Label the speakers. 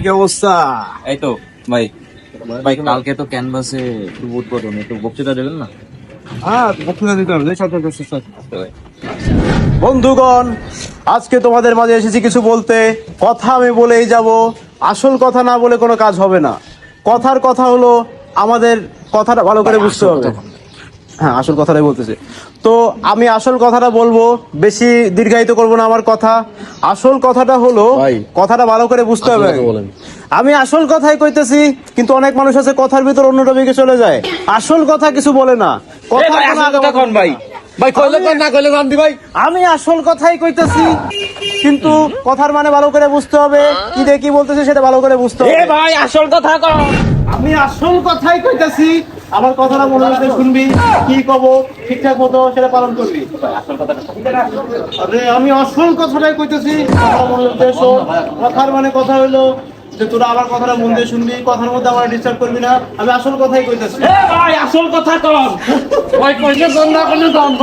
Speaker 1: কি অবস্থা?
Speaker 2: এই তো ভাই ভাই কালকে তো ক্যানভাসে উদ্বোধন, একটু বক্তৃতা দেবেন না?
Speaker 1: হ্যাঁ, বক্তৃতা দিতে হবে। বন্ধুগণ, আজকে তোমাদের মাঝে এসেছি কিছু বলতে। কথা আমি বলেই যাব, আসল কথা না বলে কোনো কাজ হবে না। কথার কথা হলো আমাদের কথাটা ভালো করে বুঝতে হবে। হ্যাঁ, আসল কথাটাই বলতেছে। তো আমি আসল কথাটা বলবো, বেশি দীর্ঘায়িত করবো না আমার কথা। আসল কথাটা হলো, কথাটা ভালো করে বুঝতে হবে। আমি আসল কথাই কইতেছি, কিন্তু অনেক মানুষ আছে কথার ভিতর অন্য টপিকে চলে যায়, আসল কথা কিছু বলে না। আমি আসল কথাই কইতেছি, কিন্তু কথার মানে ভালো করে বুঝতে হবে। কি দিয়ে কি বলতেছি সেটা ভালো করে বুঝতে হবে।
Speaker 2: ভাই আসল কথা কও।
Speaker 1: আমি আসল কথাই কইতেছি, আমার কথাটা মনে করে শুনবি, কি কব ঠিকঠাক মতো সেটা পালন করবি। আরে আমি আসল কথাটাই কইতেছি, কথাটা মনে করে শোন। কথার মানে কথা হইলো যে তোরা আমার কথাটা মন দিয়ে শুনবি, কথার মধ্যে আমার ডিস্টার্ব করবি না। আমি আসল কথাই কইতেছি।
Speaker 2: ভাই আসল কথা কও। ওই কইলে গন্ধ কোন গন্ধ